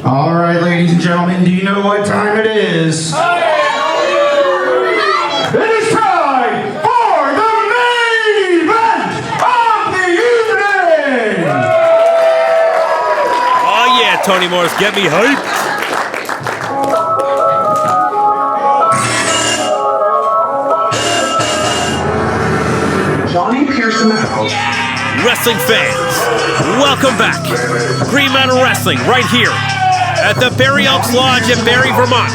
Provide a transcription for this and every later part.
All right, ladies and gentlemen, do you know what time it is? It is time for the main event of the evening! Oh yeah, Tony Morris, get me hyped! Johnny Pierce in the house. Wrestling fans, welcome back. Green Mountain Wrestling right here at the Barre Elks Lodge in Barre, Vermont.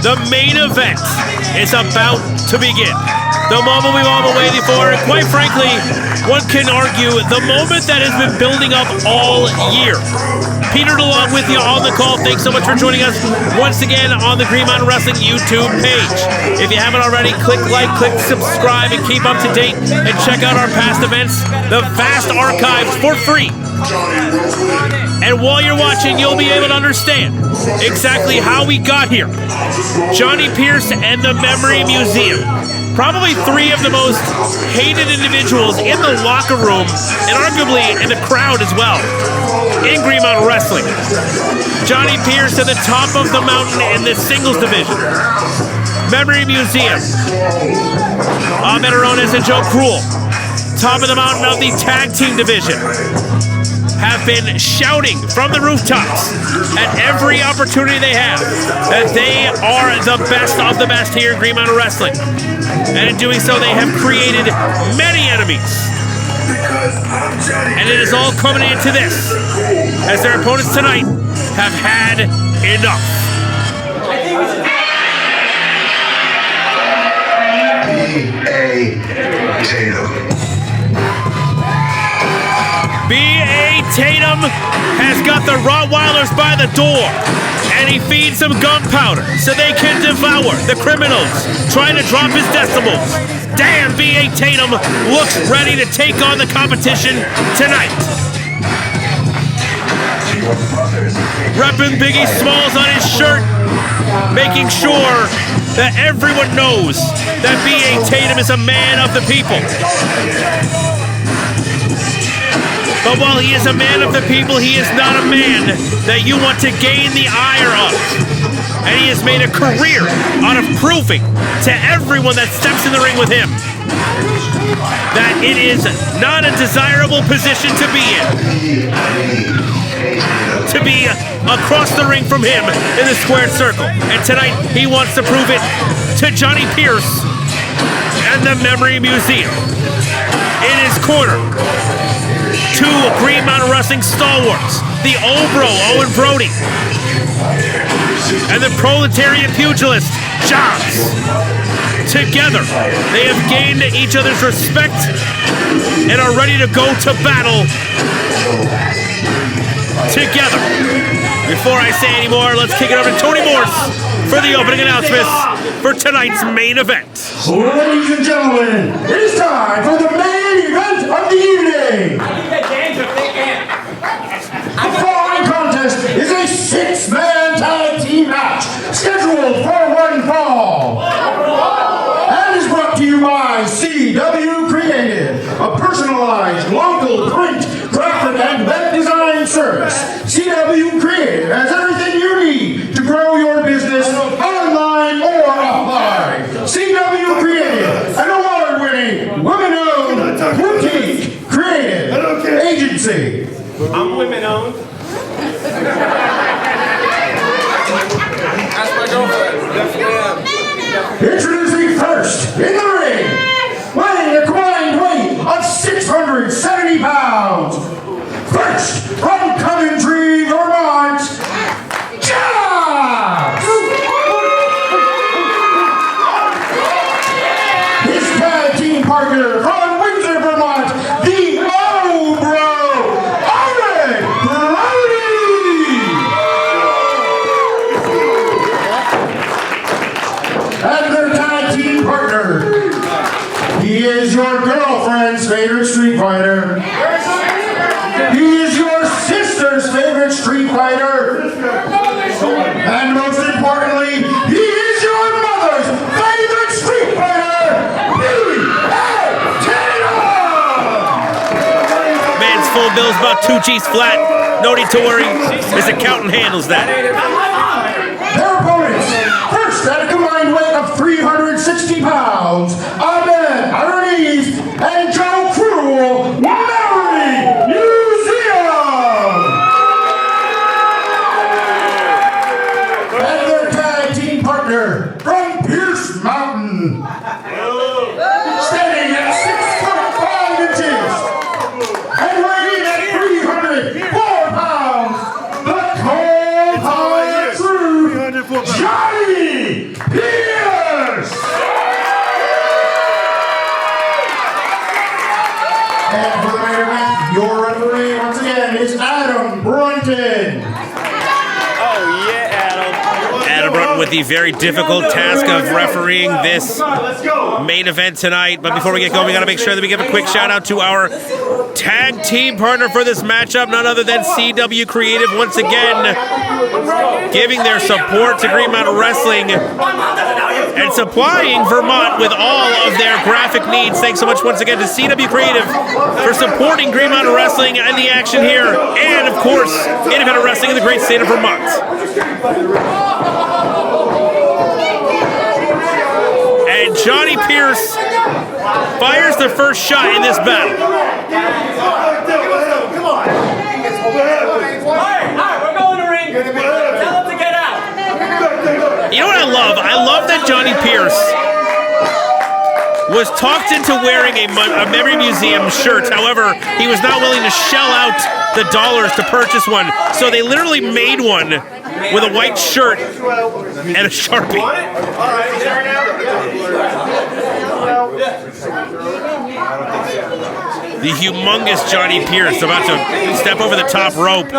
The main event is about to begin. The moment we've all been waiting for, and quite frankly, one can argue the moment that has been building up all year. Peter DeLonge with you on the call. Thanks so much for joining us once again on the Green Mountain Wrestling YouTube page. If you haven't already, click like, click subscribe, and keep up to date. And check out our past events, the vast archives for free. And while you're watching, you'll be able to understand exactly how we got here. Johnny Pierce and the Memory Museum. Probably three of the most hated individuals in the locker room, and arguably in the crowd as well, in Green Mountain Wrestling. Johnny Pierce at the top of the mountain in the singles division. Memory Museum. Abed Arroniz and Joe Krule, top of the mountain of the tag team division, have been shouting from the rooftops at every opportunity they have that they are the best of the best here in Green Mountain Wrestling. And in doing so, they have created many enemies. And it is all coming into this, as their opponents tonight have had enough. B.A. Tatum. B.A. Tatum has got the Rottweilers by the door, and he feeds them gunpowder so they can devour the criminals trying to drop his decimals. Damn, B.A. Tatum looks ready to take on the competition tonight. Repping Biggie Smalls on his shirt, making sure that everyone knows that B.A. Tatum is a man of the people. But while he is a man of the people, he is not a man that you want to gain the ire of. And he has made a career out of proving to everyone that steps in the ring with him that it is not a desirable position to be in. To be across the ring from him in the squared circle. And tonight, he wants to prove it to Johnny Pierce and the Memory Museum. In his corner, two Green Mountain Wrestling stalwarts, the OBro, Owen Brody, and the proletariat pugilist, Jobz. Together, they have gained each other's respect and are ready to go to battle together. Before I say any more, let's kick it over to Tony Morris for the opening announcements for tonight's main event. Ladies and gentlemen, it is time for the main event of the evening! The following contest is a six-man tag team match scheduled for one fall. And is brought to you by CW Creative, a personalized local print, graphic, and web design service. CW Creative has everything you need to grow your business online or offline. CW Creative, an award-winning, women-owned, boutique, creative agency. I'm women-owned. That's my girlfriend. Definitely am. Introducing first in the ring, weighing a combined weight of 670 pounds. First, from Coventry, Vermont, Jobz! His tag team partner from Windsor, Vermont, the OBro, Owen Brody! And their tag team partner, he is your girlfriend's favorite street fighter. He is your sister's favorite street fighter. And most importantly, he is your mother's favorite street fighter. Man's full bill's about 2 G's flat. No need to worry. His accountant handles that. Their opponents, first at a combined weight of 360 pounds, Abed Arroniz and Krule Abed Museum. And their tag team partner from Pierce Mountain, standing at 6'5" and weighing at 304 pounds, the cold-hard truth, Johnny Pierce! And for the main event, your referee once again is Adam Brunton. Oh, yeah, Adam. Adam Brunton with the very difficult task of refereeing this main event tonight. But before we get going, we got to make sure that we give a quick shout out to our tag team partner for this matchup, none other than CW Creative, once again giving their support to Green Mountain Wrestling and supplying Vermont with all of their graphic needs. Thanks so much once again to CW Creative for supporting Green Mountain Wrestling and the action here, and of course, independent wrestling in the great state of Vermont. And Johnny Pierce fires the first shot in this battle. Come on. All right, we're going to ring. Tell him to get out. You know what I love? I love that Johnny Pierce was talked into wearing a Memory Museum shirt. However, he was not willing to shell out the dollars to purchase one. So they literally made one with a white shirt and a Sharpie. The humongous Johnny Pierce about to step over the top rope.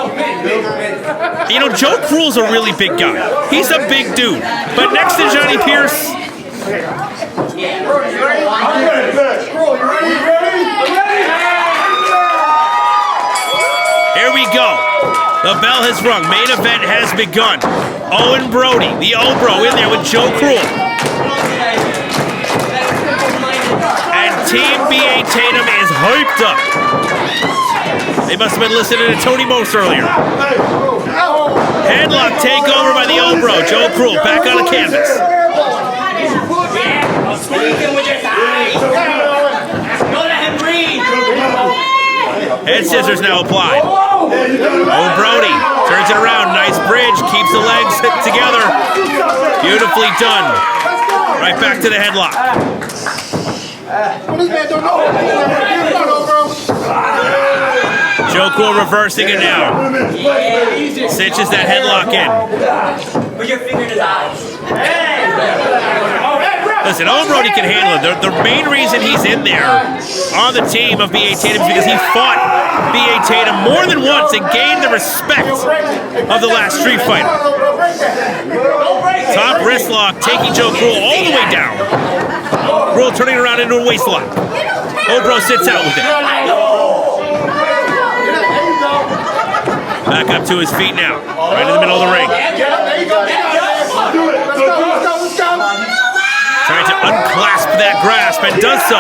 You know, Joe Krule's a really big guy. He's a big dude. But next to Johnny Pierce, here we go. The bell has rung. Main event has begun. Owen Brody, the OBro, in there with Joe Krule. And Team BA Tatum is hyped up. They must have been listening to Tony Mose earlier. Headlock takeover by the OBro. Joe Krule back on the canvas. Head scissors now applied. Owen Brody turns it around. Nice bridge. Keeps the legs together. Beautifully done. Right back to the headlock. Joe Krule reversing it now. Cinches that headlock in. Put your finger in his eyes. Listen, Owen Brody can handle it. The main reason he's in there on the team of B.A. Tatum is because he fought B.A. Tatum more than once and gained the respect of the last Street Fighter. Top wrist lock, taking Joe Krule all the way down. Krule turning around into a waist lock. OBro sits out with it. Back up to his feet now, right in the middle of the ring. Trying to unclasp that grasp and does so.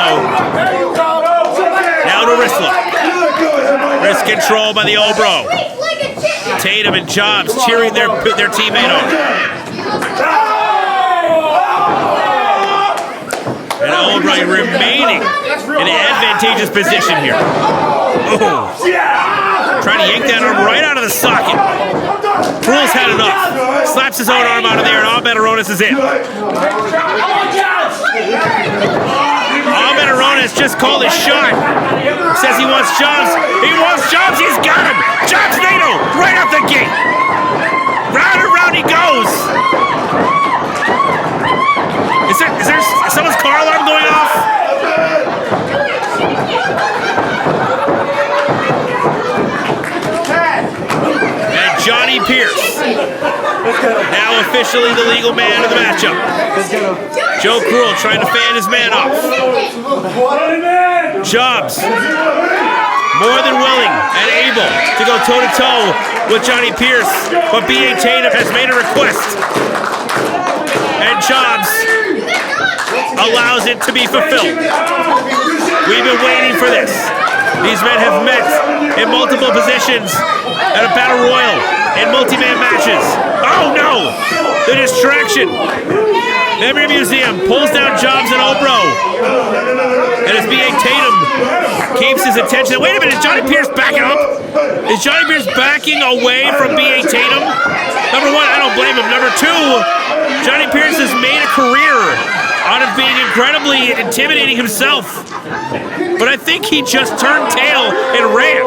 Now to wrist lock. Wrist control by the OBro. Tatum and Jobz cheering their teammate on. And OBro remaining in an advantageous position here. Oh. Trying to yank that arm right out of the socket. Krule's had enough. Slaps his own arm out of there, and Abed Arroniz is in. Abed Arroniz just called his shot. Says he wants Jobz. He wants Jobz. He's got him. Jobz NATO right out the gate. Round and round he goes. Is there someone's car alarm going off? Johnny Pierce, now officially the legal man of the matchup. Joe Krule trying to fan his man off. Jobz, more than willing and able to go toe-to-toe with Johnny Pierce, but B.A. Tatum has made a request. And Jobz allows it to be fulfilled. We've been waiting for this. These men have met in multiple positions at a battle royal in multi-man matches. Oh no! The distraction. Memory Museum pulls down Jobz and OBro. And as B.A. Tatum keeps his attention. Wait a minute, is Johnny Pierce backing up? Is Johnny Pierce backing away from B.A. Tatum? Number one, I don't blame him. Number two, Johnny Pierce has made a career out of being incredibly intimidating himself. But I think he just turned tail and ran.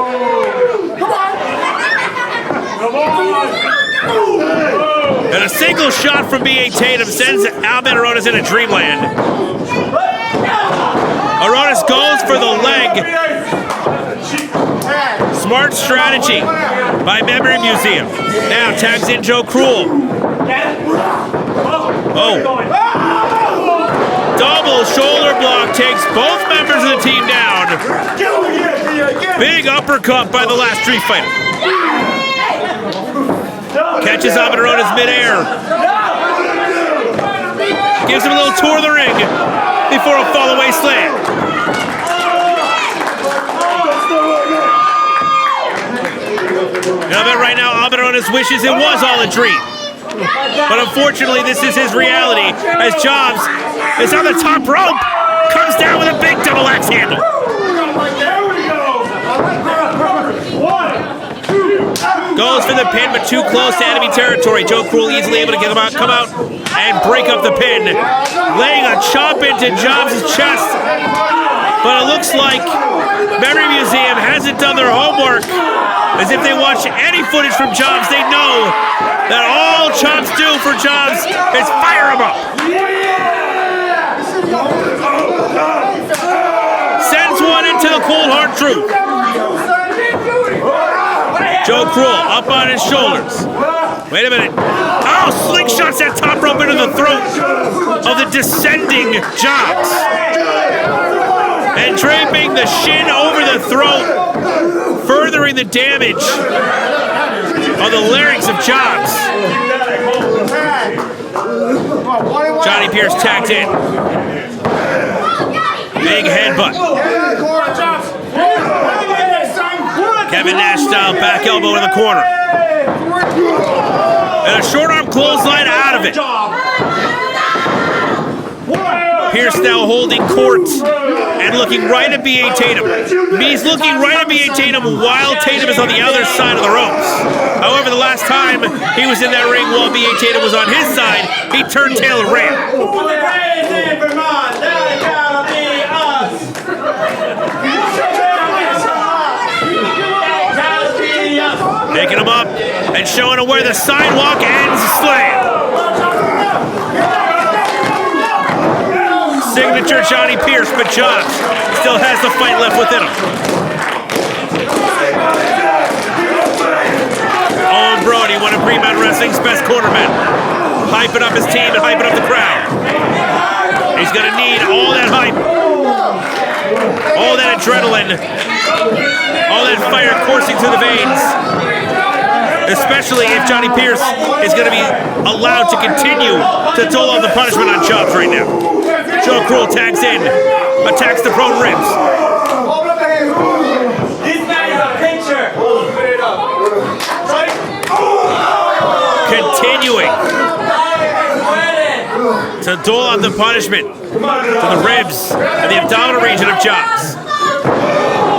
And a single shot from B.A. Tatum sends Abed Arroniz into dreamland. Arroniz goes for the leg. Smart strategy by Memory Museum. Now tags in Joe Krule. Oh. Double shoulder block takes both members of the team down. Big uppercut by the last Street Fighter. Catches Abed Arroniz midair. Gives him a little tour of the ring before a fall-away slam. Now, I bet right now Abed Arroniz wishes it was all a dream. But unfortunately, this is his reality as Jobz is on the top rope, comes down with a big double axe handle. Goes for the pin, but too close to enemy territory. Joe Krule easily able to get him out, come out and break up the pin. Laying a chop into Jobz' chest. But it looks like Memory Museum hasn't done their homework. As if they watch any footage from Jobz, they know that all Chops do for Jobz is fire him up. Sends one into the cold hard truth. Joe Krule up on his shoulders. Wait a minute. Oh, slingshots that top rope into the throat of the descending Jobz. And draping the shin over the throat, furthering the damage on the larynx of Jobz. Johnny Pierce tagged in. Big headbutt. Kevin Nash style back elbow in the corner. And a short arm clothesline out of it. Pierce now holding court and looking right at B.A. Tatum. He's looking right at B.A. Tatum while Tatum is on the other side of the ropes. However, the last time he was in that ring while B.A. Tatum was on his side, he turned tail and ran. Vermont, that gotta be us. Picking him up and showing him where the sidewalk ends. Slam. Signature Johnny Pierce, but Jobz still has the fight left within him. Owen Brody, one of Vermont Wrestling's best cornermen, hyping up his team and hyping up the crowd. He's going to need all that hype, all that adrenaline, all that fire coursing through the veins, especially if Johnny Pierce is going to be allowed to continue to dole out the punishment on Jobz right now. Joe Krule tags in, attacks the prone ribs. This man is a pitcher. Continuing to dole out the punishment to the ribs and the abdominal region of Jobz.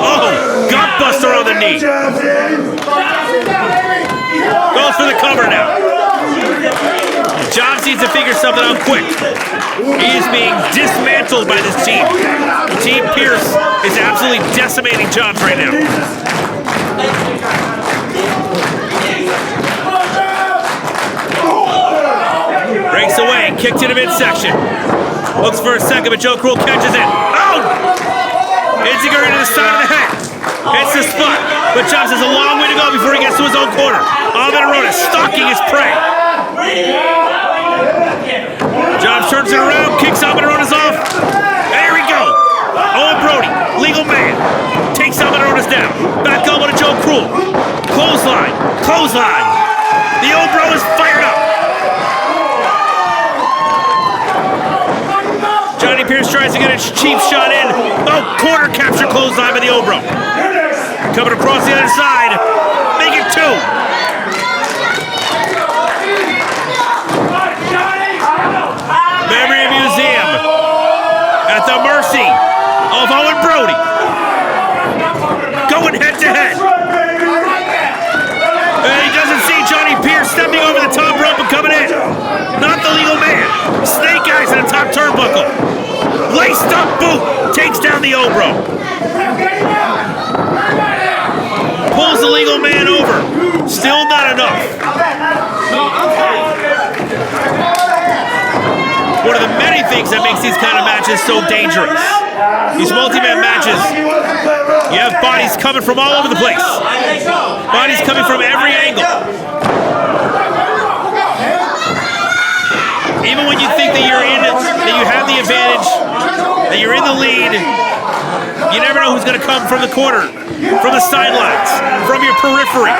Oh, gutbuster on the knee. Goes for the cover now. Jobz needs to figure something out quick. He is being dismantled by this team. Team Pierce is absolutely decimating Jobz right now. Breaks away, kick to the midsection. Looks for a second, but Joe Krule catches it. Oh! Inziger into the side of the head. Hits the spot, but Jobz has a long way to go before he gets to his own corner. Abed Arroniz stalking his prey. Jobz turns it around, kicks Abed Arroniz off. There we go. Owen Brody, legal man, takes Abed Arroniz down. Back elbow to Joe Krule. Clothesline, clothesline. The OBro is fired up. Johnny Pierce tries to get a cheap shot in. Oh, corner capture clothesline by the OBro. Coming across the other side. Make it 2. Memory Museum at the mercy of Owen Brody. Going head to head. And he doesn't see Johnny Pierce stepping over the top rope and coming in. Not the legal man. Snake eyes in the top turnbuckle. Laced up boot. Takes down the OBro. Pulls the legal man over. Still not enough. One of the many things that makes these kind of matches so dangerous. These multi-man matches, you have bodies coming from all over the place. Bodies coming from every angle. Even when you think that you're in it, that you have the advantage, that you're in the lead, you never know who's going to come from the corner, from the sidelines, from your periphery,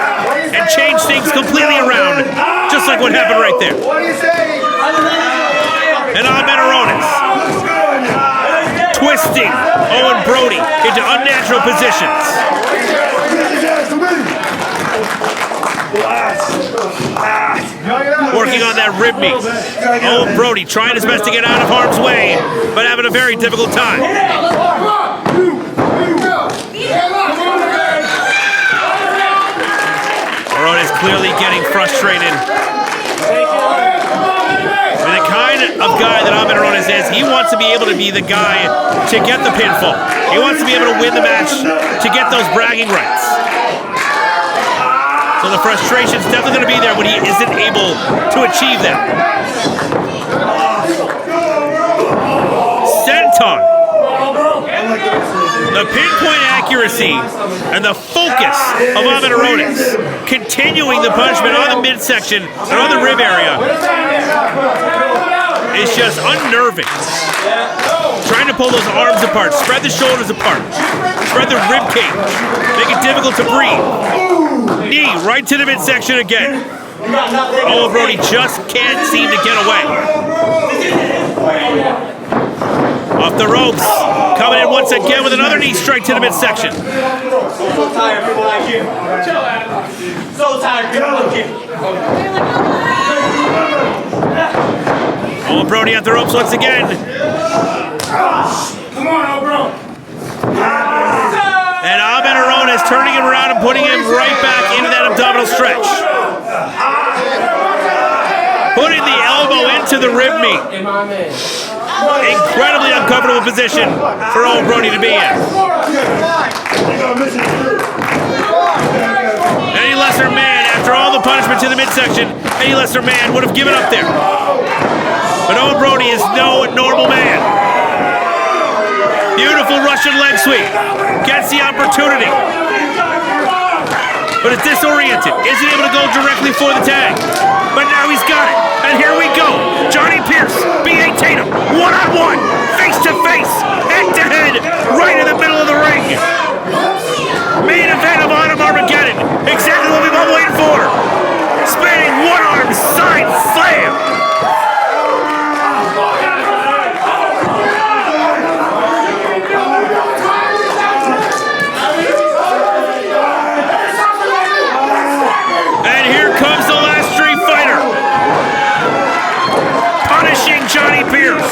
and change things completely around, just like what happened right there. And Abed Arroniz twisting Owen Brody into unnatural positions. Working on that rib meat. Owen Brody trying his best to get out of harm's way, but having a very difficult time. Arroniz clearly getting frustrated. The kind of guy that Abed Arroniz is, he wants to be able to be the guy to get the pinfall. He wants to be able to win the match to get those bragging rights. So the frustration's definitely going to be there when he isn't able to achieve that. Senton. The pinpoint accuracy and the focus of Abed Arroniz, continuing the punishment on the midsection and on the rib area, is just unnerving. Trying to pull those arms apart, spread the shoulders apart, spread the rib cage, make it difficult to breathe. Knee right to the midsection again. Owen Brody just can't seem to get away. Off the ropes, coming in once again with another knee strike to the midsection. So tired, people like you. Chill out. So tired, people like you. Owen Brody at the ropes once again. Come on, OBro. And Abed Arroniz turning him around and putting him right back into that abdominal stretch. Putting the elbow into the rib meat. Incredibly uncomfortable position for Owen Brody to be in. Any lesser man, after all the punishment to the midsection, any lesser man would have given up there. But Owen Brody is no normal man. Beautiful Russian leg sweep. Gets the opportunity. But is disoriented. Isn't able to go directly for the tag. But now he's got it. And here we go. Johnny Pierce, B.A. Tatum, one-on-one, face-to-face, head-to-head, right in the middle of the ring. Main event of Armageddon. Exactly what we've been waiting for. Spinning one-arm side slam. And here comes the last Street Fighter. Punishing Johnny Pierce.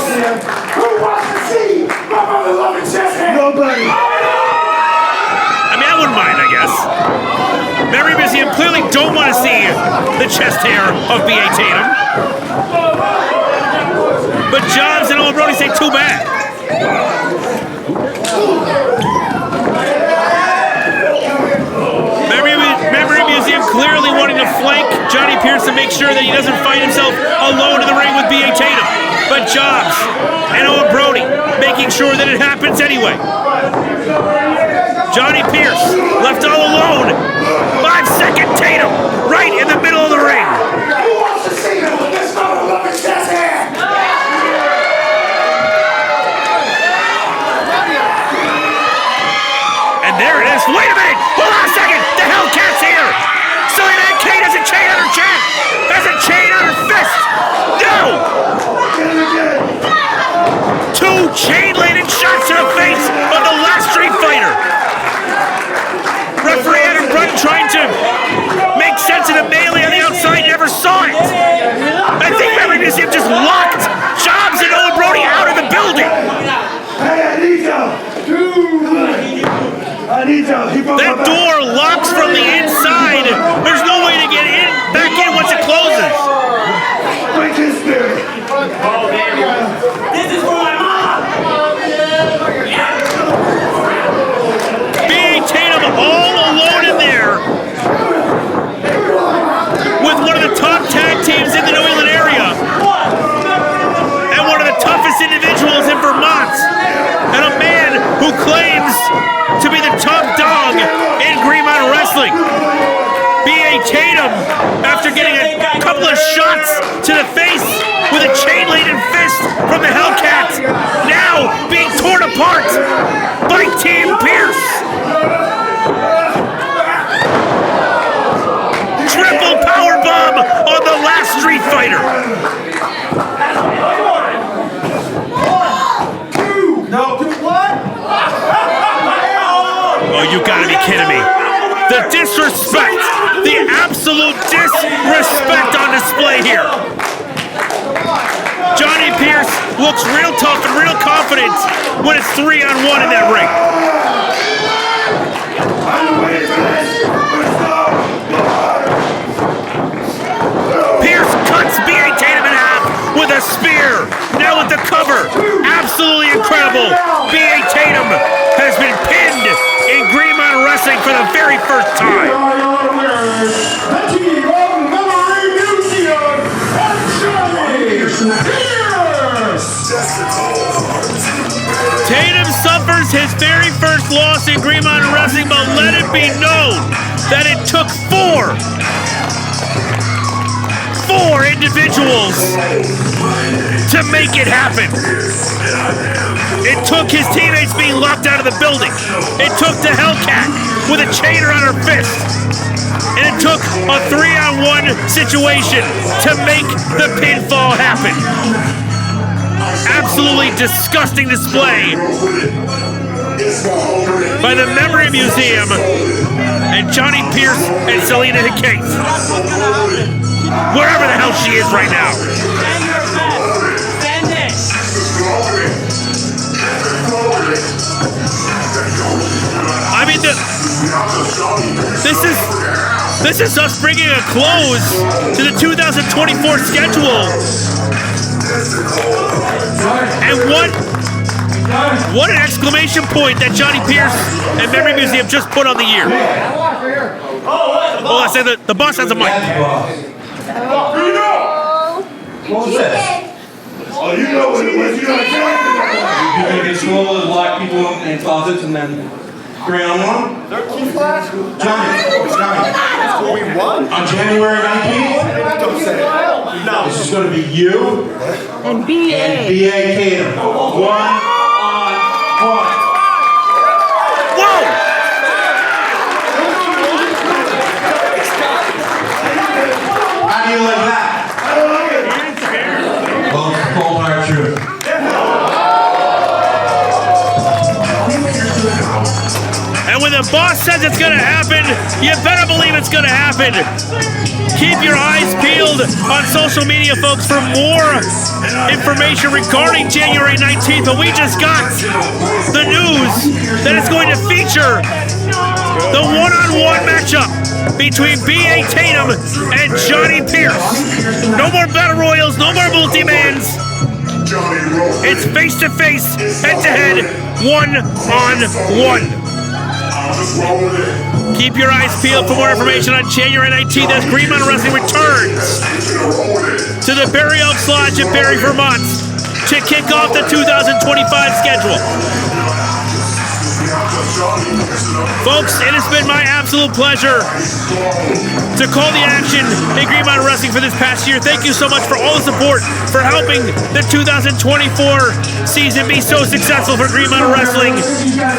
Who wants to see my mother-loving chest hair? Nobody. I mean, I wouldn't mind, I guess. Memory Museum clearly don't want to see the chest hair of B.A. Tatum. But Jobz and Owen Brody say too bad. Memory Museum clearly wanting to flank Johnny Pierce to make sure that he doesn't find himself alone in the ring with B.A. Tatum. But Jobz and Owen Brody making sure that it happens anyway. Johnny Pierce left all alone. 5-second Tatum right in the middle of the ring. Who wants to see him with this mother-loving chest hair? And there it is. Wait a minute! Hold on a second! The Hellcat's here! Silly-Man Kate has a chain on her chin! Has a chain on her fist! No! 2 chain locked Jobz and Owen Brody out of the building. Hey, I need you. I need you. That door locks from the inside. There's no way to get in, back in once it closes. Break his spirit. This is for my mom! B.A. Tatum all alone in there with one of the top tag teams in the New England area and one of the toughest individuals in Vermont and a man who claims to be the top dog in Green Mountain Wrestling. B.A. Tatum, after getting a couple of shots to the face with a chain-laden fist from the Hellcat, now being torn apart by Team Pierce. Triple powerbomb on the last Street Fighter. Oh, you gotta be kidding me. The disrespect, the absolute disrespect on display here. Johnny Pierce looks real tough and real confident when it's 3-on-1 in that ring. Pierce cuts B.A. Tatum in half with a spear. Now with the cover. Absolutely incredible. B.A. Tatum has been pinned in Green Mountain Wrestling for the very first time. The team of Memory Museum and Johnny Pierce. Tatum suffers his very first loss in Green Mountain Wrestling, but let it be known that it took four individuals to make it happen. It took his teammates being locked out of the building. It took the Hellcat with a chain around her fist. And it took a 3-on-1 situation to make the pinfall happen. Absolutely disgusting display by the Memory Museum and Johnny Pierce and Selena Hickates. Wherever the hell she is right now. I mean, this is us bringing a close to the 2024 schedule. And what an exclamation point that Johnny Pierce and Memory Museum just put on the year. Oh, I say the boss has a mic. What was that? Oh, you know what it was. You know what You're going to get slow and lock people in closets and then 3-on-1? Johnny, we won on January 19th. Don't say it. No. This is going to be you and B.A. Tatum. 1-on-1. Whoa! How do you like that? Well, cold hard truth. And when the boss says it's gonna happen, you better believe it's gonna happen. Keep your eyes peeled on social media, folks, for more information regarding January 19th. But we just got the news that it's going to feature the one-on-one matchup between B.A. Tatum and Johnny Pierce. No more battle royals, no more multi-mans. It's face-to-face, head-to-head, one-on-one. Keep your eyes peeled for more information on January 19th as Green Mountain Wrestling returns to the Barre Elks Lodge in Barre, Vermont to kick off the 2025 schedule. Folks, it has been my absolute pleasure to call the action in Green Mountain Wrestling for this past year. Thank you so much for all the support, for helping the 2024 season be so successful for Green Mountain Wrestling.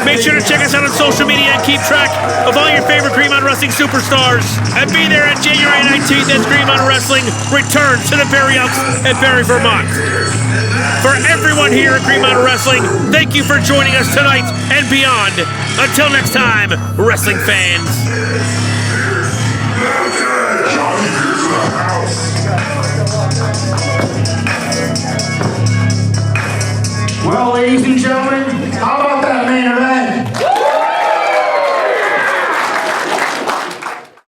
Make sure to check us out on social media and keep track of all your favorite Green Mountain Wrestling superstars. And be there on January 19th as Green Mountain Wrestling returns to the Barre Elks at Barre, Vermont. For everyone here at Green Mountain Wrestling, thank you for joining us tonight and beyond. Until next time, wrestling fans. Johnny Pierce in the house. ladies and gentlemen, how about